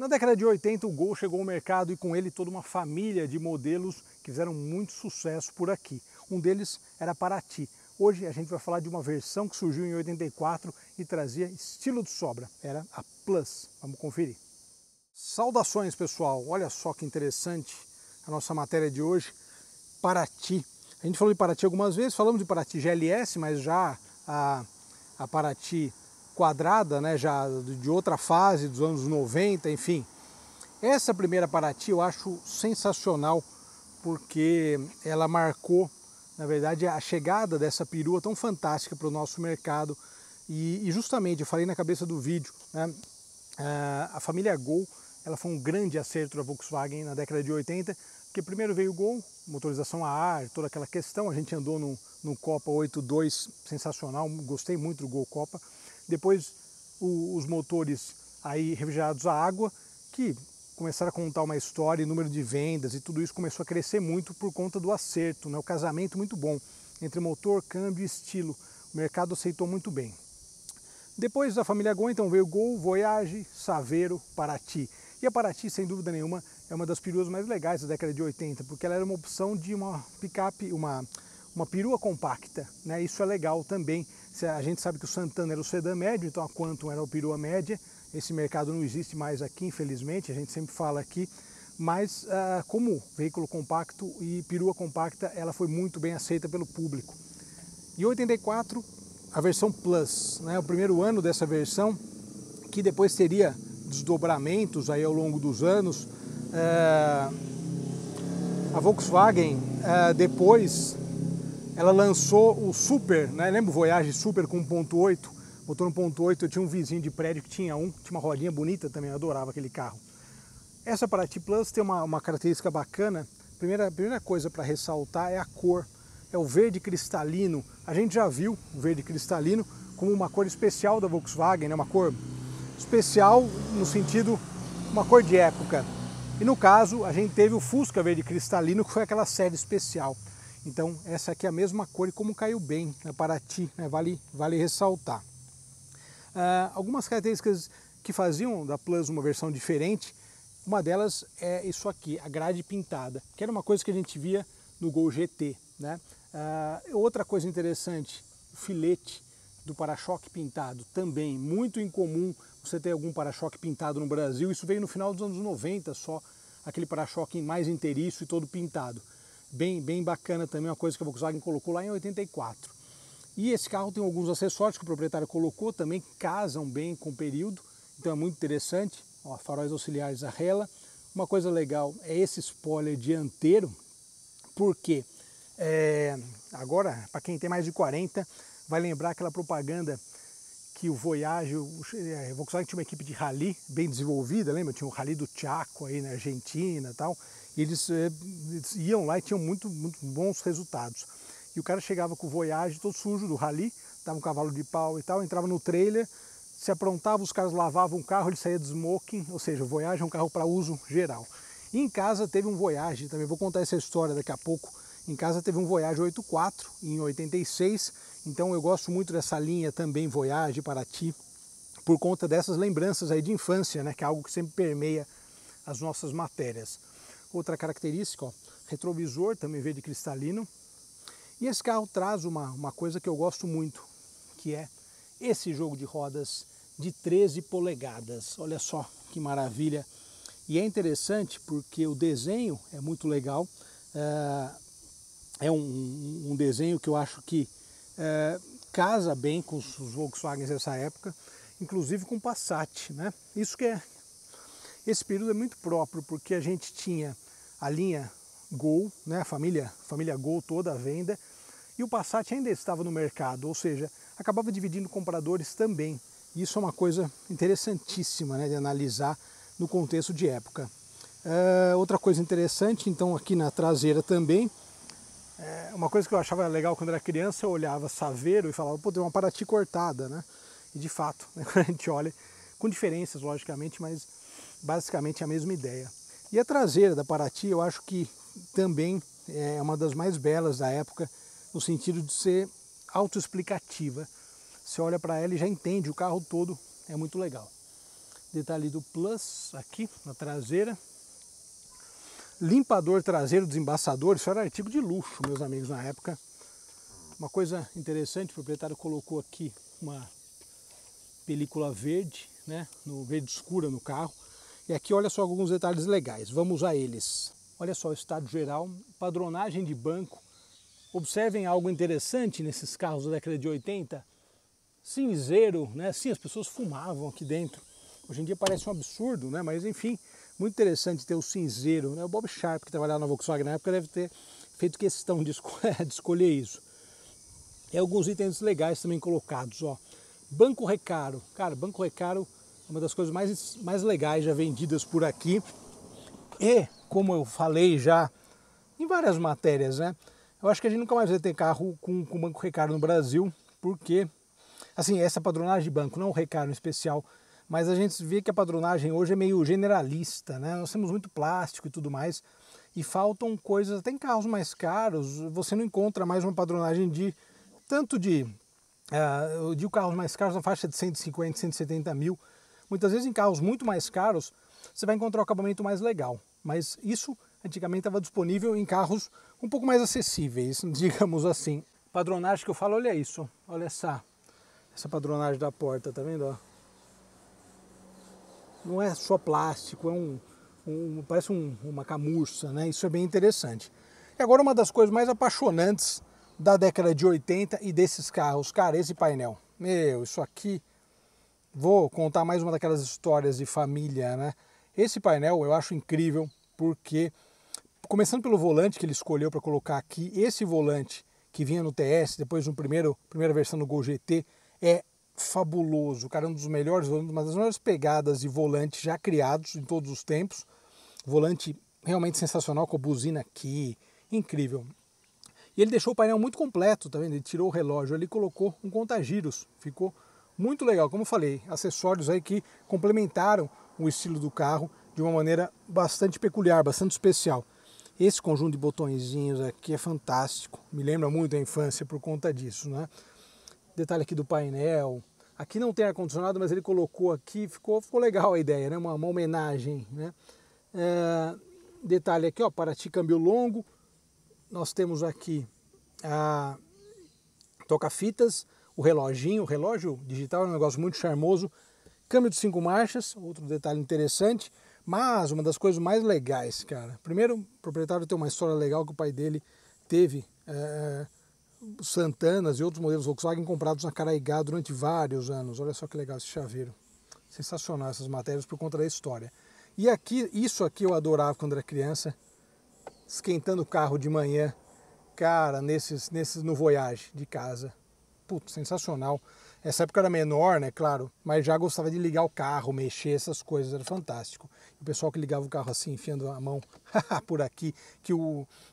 Na década de 80 o Gol chegou ao mercado e com ele toda uma família de modelos que fizeram muito sucesso por aqui. Um deles era a Paraty. Hoje a gente vai falar de uma versão que surgiu em 84 e trazia estilo de sobra, era a Plus. Vamos conferir. Saudações pessoal, olha só que interessante a nossa matéria de hoje, Paraty. A gente falou de Paraty algumas vezes, falamos de Paraty GLS, mas já a Paraty quadrada, né, já de outra fase, dos anos 90, enfim. Essa primeira Paraty eu acho sensacional, porque ela marcou, na verdade, a chegada dessa perua tão fantástica para o nosso mercado. E justamente, eu falei na cabeça do vídeo, né, a família Gol, ela foi um grande acerto da Volkswagen na década de 80, porque primeiro veio o Gol, motorização a ar, toda aquela questão, a gente andou no Copa 82, sensacional, gostei muito do Gol Copa. Depois os motores aí refrigerados a água, que começaram a contar uma história, número de vendas e tudo isso começou a crescer muito por conta do acerto, né? O casamento muito bom entre motor, câmbio e estilo. O mercado aceitou muito bem. Depois da família Gol, então veio Gol, Voyage, Saveiro, Paraty. E a Paraty, sem dúvida nenhuma, é uma das peruas mais legais da década de 80, porque ela era uma opção de uma picape, uma perua compacta, né? Isso é legal também. A gente sabe que o Santana era o sedã médio, então a Quantum era a perua média. Esse mercado não existe mais aqui, infelizmente, a gente sempre fala aqui. Mas como veículo compacto e perua compacta, ela foi muito bem aceita pelo público. Em 84, a versão Plus, né? O primeiro ano dessa versão, que depois teria desdobramentos aí ao longo dos anos. A Volkswagen depois ela lançou o Super, né? Lembra o Voyage Super com 1.8? Motor 1.8, eu tinha um vizinho de prédio que tinha tinha uma rodinha bonita também, eu adorava aquele carro. Essa Paraty Plus tem uma característica bacana. A primeira coisa para ressaltar é a cor, é o verde cristalino. A gente já viu o verde cristalino como uma cor especial da Volkswagen, né? Uma cor especial no sentido, uma cor de época. E no caso, a gente teve o Fusca verde cristalino, que foi aquela série especial. Então, essa aqui é a mesma cor e como caiu bem na Paraty, né? Vale ressaltar. Algumas características que faziam da Plus uma versão diferente, uma delas é isso aqui, a grade pintada, que era uma coisa que a gente via no Gol GT, né? Outra coisa interessante, o filete do para-choque pintado, também muito incomum você ter algum para-choque pintado no Brasil. Isso veio no final dos anos 90 só, aquele para-choque mais inteiriço e todo pintado. Bem bacana também, uma coisa que a Volkswagen colocou lá em 84. E esse carro tem alguns acessórios que o proprietário colocou também, que casam bem com o período, então é muito interessante. Ó, faróis auxiliares a rela. Uma coisa legal é esse spoiler dianteiro, porque agora, para quem tem mais de 40, vai lembrar aquela propaganda que o Voyage, a Volkswagen tinha uma equipe de rally bem desenvolvida, lembra? Tinha o Rally do Chaco aí na Argentina e tal. E eles iam lá e tinham muito bons resultados. E o cara chegava com o Voyage todo sujo do rally, dava um cavalo de pau e tal, entrava no trailer, se aprontava, os caras lavavam o carro, ele saía de smoking, ou seja, o Voyage é um carro para uso geral. E em casa teve um Voyage, também vou contar essa história daqui a pouco. Em casa teve um Voyage 84 em 86, então eu gosto muito dessa linha também Voyage, Paraty, por conta dessas lembranças aí de infância, né, que é algo que sempre permeia as nossas matérias. Outra característica, ó, retrovisor também verde cristalino. E esse carro traz uma coisa que eu gosto muito, que é esse jogo de rodas de 13 polegadas. Olha só que maravilha. E é interessante porque o desenho é muito legal. É um desenho que eu acho que casa bem com os Volkswagens dessa época, inclusive com o Passat, né? Esse período é muito próprio, porque a gente tinha a linha Gol, né? A família Gol toda à venda, e o Passat ainda estava no mercado, ou seja, acabava dividindo compradores também. Isso é uma coisa interessantíssima, né, de analisar no contexto de época. Outra coisa interessante, então, aqui na traseira também, uma coisa que eu achava legal quando era criança, eu olhava Saveiro e falava, pô, tem uma Paraty cortada, né? E de fato, né, quando a gente olha, com diferenças logicamente, mas basicamente a mesma ideia. E a traseira da Paraty eu acho que também é uma das mais belas da época, no sentido de ser autoexplicativa. Você olha para ela e já entende o carro todo, é muito legal. Detalhe do Plus aqui na traseira. Limpador traseiro, desembaçador, isso era artigo de luxo, meus amigos, na época. Uma coisa interessante, o proprietário colocou aqui uma película verde, né, no verde escura no carro. E aqui olha só alguns detalhes legais, vamos a eles. Olha só o estado geral, padronagem de banco. Observem algo interessante nesses carros da década de 80. Cinzeiro, né? Sim, as pessoas fumavam aqui dentro. Hoje em dia parece um absurdo, né? Mas enfim, muito interessante ter o cinzeiro, né? O Bob Sharp, que trabalhava na Volkswagen na época, deve ter feito questão de escolher isso. E alguns itens legais também colocados, ó. Banco recaro. Cara, banco recaro é uma das coisas mais legais já vendidas por aqui. E, como eu falei já em várias matérias, né? Eu acho que a gente nunca mais vai ter carro com banco recaro no Brasil, porque, assim, essa padronagem de banco, não o recaro em especial, mas a gente vê que a padronagem hoje é meio generalista, né? Nós temos muito plástico e tudo mais, e faltam coisas, até em carros mais caros, você não encontra mais uma padronagem de, tanto de carros mais caros na faixa de 150, 170 mil. Muitas vezes em carros muito mais caros, você vai encontrar o acabamento mais legal, mas isso antigamente estava disponível em carros um pouco mais acessíveis, digamos assim. Padronagem que eu falo, olha isso, olha essa padronagem da porta, tá vendo? Ó? Não é só plástico, é parece uma camurça, né? Isso é bem interessante. E agora uma das coisas mais apaixonantes da década de 80 e desses carros, cara, esse painel. Meu, isso aqui, vou contar mais uma daquelas histórias de família, né? Esse painel eu acho incrível porque, começando pelo volante que ele escolheu para colocar aqui, esse volante que vinha no TS, depois de primeira versão do Gol GT, é fabuloso, cara, um dos melhores, uma das melhores pegadas de volante já criados em todos os tempos. Volante realmente sensacional, com a buzina aqui, incrível. E ele deixou o painel muito completo, tá vendo? Ele tirou o relógio ali e colocou um contagiros, ficou muito legal. Como eu falei, acessórios aí que complementaram o estilo do carro de uma maneira bastante peculiar, bastante especial. Esse conjunto de botõezinhos aqui é fantástico, me lembra muito a infância por conta disso, né? Detalhe aqui do painel, aqui não tem ar-condicionado, mas ele colocou aqui, ficou legal a ideia, né? Uma homenagem, né? Detalhe aqui, ó, Paraty câmbio longo, nós temos aqui a toca-fitas, o relógio digital é um negócio muito charmoso, câmbio de 5 marchas, outro detalhe interessante, mas uma das coisas mais legais, cara, primeiro o proprietário tem uma história legal que o pai dele teve Santanas e outros modelos Volkswagen comprados na Caraigá durante vários anos. Olha só que legal esse chaveiro. Sensacional essas matérias por conta da história. E aqui, isso aqui eu adorava quando era criança, esquentando o carro de manhã, cara, no Voyage de casa. Putz, sensacional. Essa época era menor, né, claro, mas já gostava de ligar o carro, mexer, essas coisas, era fantástico. O pessoal que ligava o carro assim, enfiando a mão por aqui, que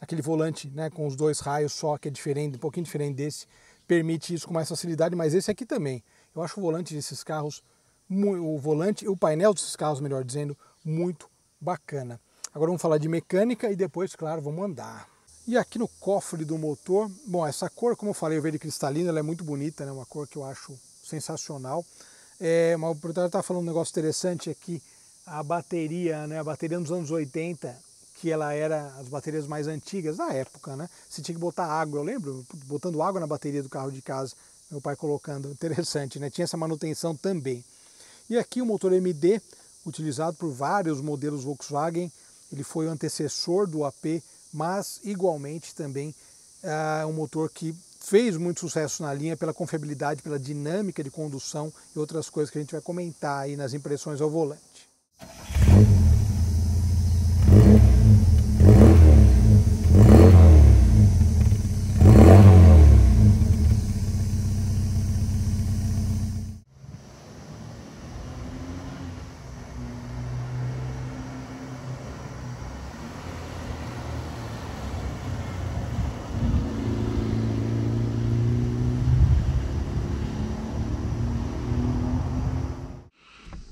aquele volante, né, com os dois raios só, que é diferente, um pouquinho diferente desse, permite isso com mais facilidade, mas esse aqui também. Eu acho o volante desses carros, o painel desses carros, melhor dizendo, muito bacana. Agora vamos falar de mecânica e depois, claro, vamos andar. E aqui no cofre do motor, bom, essa cor, como eu falei, o verde cristalino, ela é muito bonita, né? Uma cor que eu acho sensacional. Mas o proprietário está falando um negócio interessante aqui, a bateria, né? A bateria nos anos 80, que ela era as baterias mais antigas da época, né? Você tinha que botar água, eu lembro, botando água na bateria do carro de casa, meu pai colocando, interessante, né? Tinha essa manutenção também. E aqui o motor MD, utilizado por vários modelos Volkswagen, ele foi o antecessor do AP, mas igualmente também um motor que fez muito sucesso na linha pela confiabilidade, pela dinâmica de condução e outras coisas que a gente vai comentar aí nas impressões ao volante.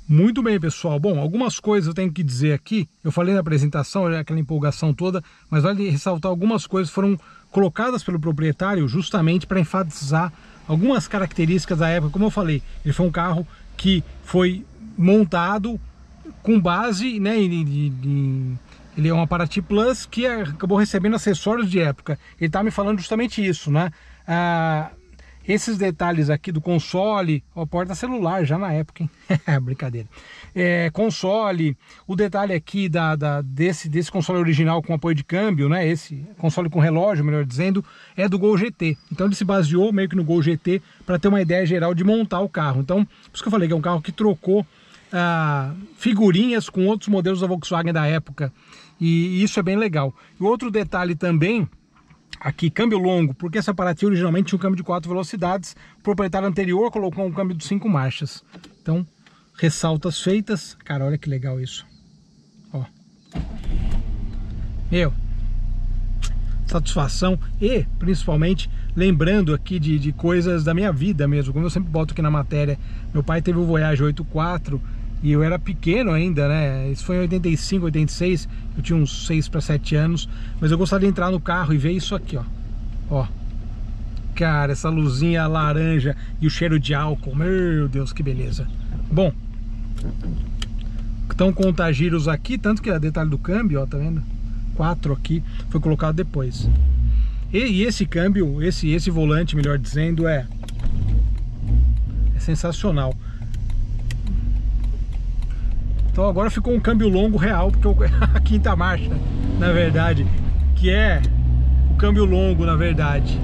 Muito bem, pessoal. Bom, algumas coisas eu tenho que dizer aqui. Eu falei na apresentação, aquela empolgação toda, mas vale ressaltar algumas coisas que foram colocadas pelo proprietário justamente para enfatizar algumas características da época. Como eu falei, ele foi um carro que foi montado com base, né, ele é uma Paraty Plus que acabou recebendo acessórios de época. Ele tá me falando justamente isso, né? Esses detalhes aqui do console, ó, porta celular já na época, hein? Brincadeira. Console, o detalhe aqui desse console original com apoio de câmbio, né? Esse console com relógio, melhor dizendo, é do Gol GT. Então ele se baseou meio que no Gol GT para ter uma ideia geral de montar o carro. Então, por isso que eu falei que é um carro que trocou figurinhas com outros modelos da Volkswagen da época. E isso é bem legal. E outro detalhe também, aqui, câmbio longo, porque essa Paraty originalmente tinha um câmbio de 4 velocidades, o proprietário anterior colocou um câmbio de 5 marchas. Então, ressaltas feitas. Cara, olha que legal isso. Ó. Meu, satisfação e, principalmente, lembrando aqui de coisas da minha vida mesmo, como eu sempre boto aqui na matéria. Meu pai teve o Voyage 8.4 e eu era pequeno ainda, né? Isso foi em 85, 86, eu tinha uns 6 para 7 anos, mas eu gostaria de entrar no carro e ver isso aqui, ó. Ó. Cara, essa luzinha laranja e o cheiro de álcool, meu Deus, que beleza. Bom, então contagiros aqui, tanto que é detalhe do câmbio, ó, tá vendo? 4 aqui, foi colocado depois. E esse câmbio, esse volante, melhor dizendo, é sensacional. Então agora ficou um câmbio longo real, porque a quinta marcha, na verdade, que é o câmbio longo, na verdade.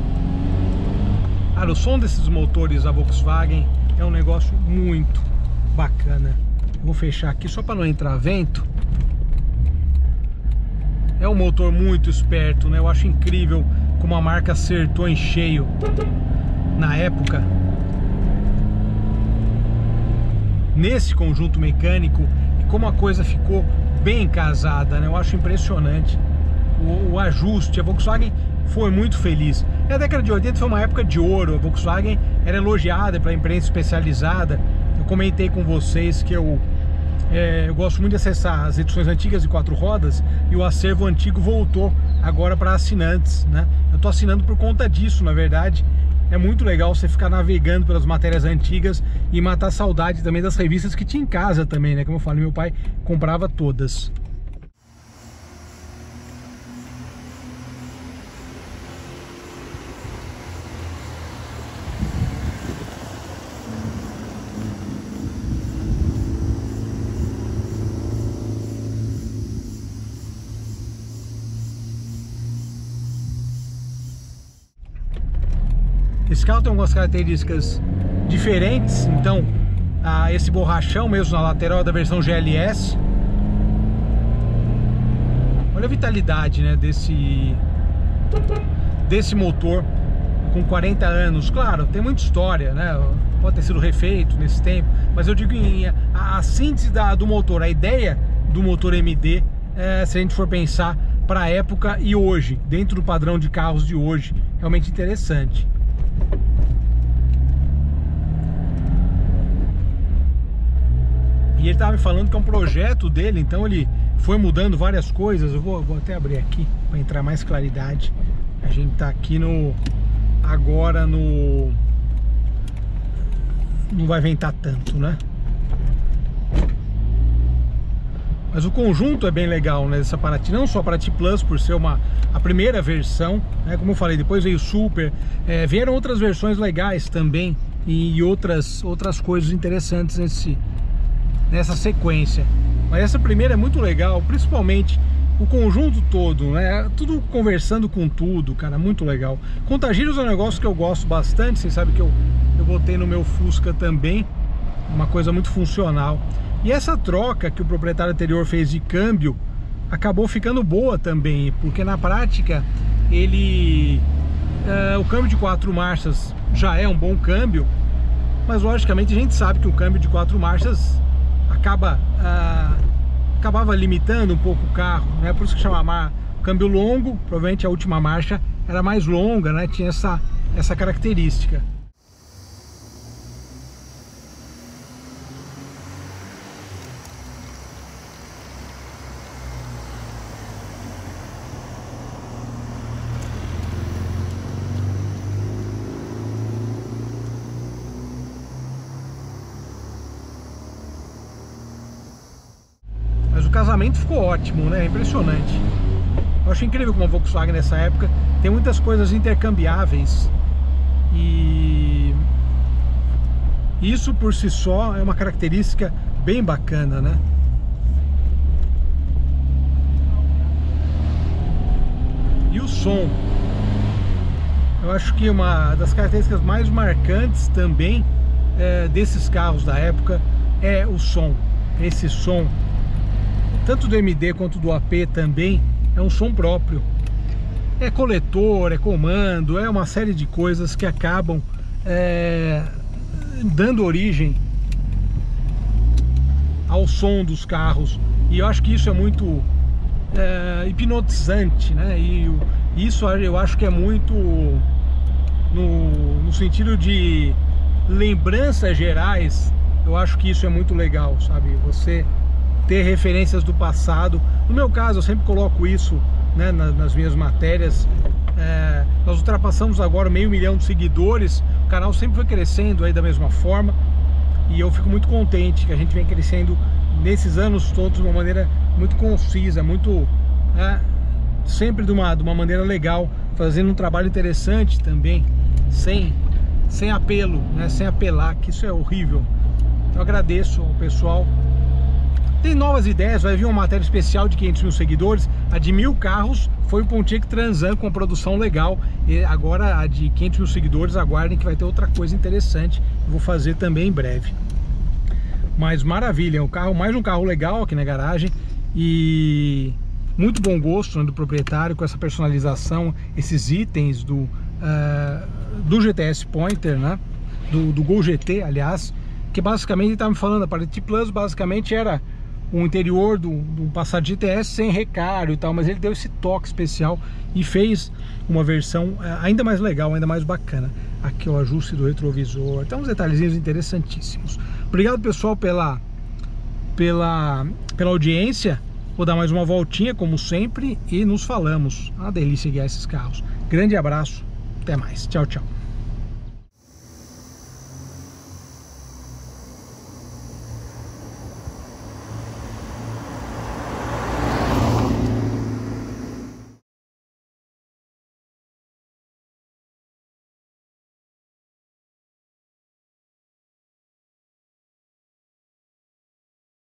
Cara, o som desses motores da Volkswagen é um negócio muito bacana. Eu vou fechar aqui só para não entrar vento. É um motor muito esperto, né? Eu acho incrível como a marca acertou em cheio na época nesse conjunto mecânico e como a coisa ficou bem casada, né? Eu acho impressionante o ajuste. A Volkswagen foi muito feliz. E a década de 80 foi uma época de ouro. A Volkswagen era elogiada pela imprensa especializada. Eu comentei com vocês que eu gosto muito de acessar as edições antigas de 4 rodas, e o acervo antigo voltou agora para assinantes, né? Eu tô assinando por conta disso, na verdade. É muito legal você ficar navegando pelas matérias antigas e matar saudade também das revistas que tinha em casa também, né? Como eu falei, meu pai comprava todas. Esse carro tem algumas características diferentes, então esse borrachão mesmo na lateral da versão GLS. Olha a vitalidade, né, desse motor com 40 anos. Claro, tem muita história, né? Pode ter sido refeito nesse tempo, mas eu digo a síntese do motor, a ideia do motor MD, se a gente for pensar para a época e hoje, dentro do padrão de carros de hoje, realmente interessante. E ele estava me falando que é um projeto dele, então ele foi mudando várias coisas. Eu vou até abrir aqui para entrar mais claridade. A gente está aqui agora não vai ventar tanto, né? Mas o conjunto é bem legal, né, dessa Paraty, não só a Paraty Plus por ser a primeira versão, né, como eu falei, depois veio o Super, vieram outras versões legais também e outras coisas interessantes nessa sequência. Mas essa primeira é muito legal, principalmente o conjunto todo, né, tudo conversando com tudo, cara, muito legal. Contagiros é um negócio que eu gosto bastante, vocês sabem que eu botei no meu Fusca também, uma coisa muito funcional. E essa troca que o proprietário anterior fez de câmbio acabou ficando boa também, porque na prática o câmbio de 4 marchas já é um bom câmbio, mas logicamente a gente sabe que o câmbio de 4 marchas acabava limitando um pouco o carro, né? Por isso que chamava câmbio longo, provavelmente a última marcha era mais longa, né? Tinha essa característica. casamento ficou ótimo, né? Impressionante. Eu acho incrível como a Volkswagen nessa época tem muitas coisas intercambiáveis. E isso por si só é uma característica bem bacana, né? E o som, eu acho que uma das características mais marcantes também desses carros da época é o som. Esse som, tanto do MD quanto do AP também, é um som próprio. É coletor, é comando, é uma série de coisas que acabam dando origem ao som dos carros. E eu acho que isso é muito hipnotizante, né? E isso eu acho que é muito no sentido de lembranças gerais. Eu acho que isso é muito legal, sabe? Você ter referências do passado. No meu caso, eu sempre coloco isso, né, nas minhas matérias. Nós ultrapassamos agora 500 mil de seguidores. O canal sempre foi crescendo aí da mesma forma. E eu fico muito contente que a gente vem crescendo nesses anos todos de uma maneira muito concisa, muito sempre de uma maneira legal, fazendo um trabalho interessante também, sem apelo, né, sem apelar, que isso é horrível. Eu agradeço ao pessoal. Tem novas ideias, vai vir uma matéria especial de 500 mil seguidores. A de 1000 carros foi o Pontiac Trans Am com produção legal. E agora a de 500 mil seguidores, aguardem que vai ter outra coisa interessante. Eu vou fazer também em breve. Mas maravilha, mais um carro legal aqui na garagem. E muito bom gosto, né, do proprietário, com essa personalização, esses itens do GTS Pointer, né? Do Gol GT, aliás. Que basicamente ele estava me falando, a Parity Plus basicamente era o interior do Passat GTS sem recaro e tal, mas ele deu esse toque especial e fez uma versão ainda mais legal, ainda mais bacana. Aqui o ajuste do retrovisor, tem uns detalhezinhos interessantíssimos. Obrigado, pessoal, pela audiência. Vou dar mais uma voltinha, como sempre, e nos falamos. Uma delícia guiar esses carros. Grande abraço, até mais, tchau, tchau.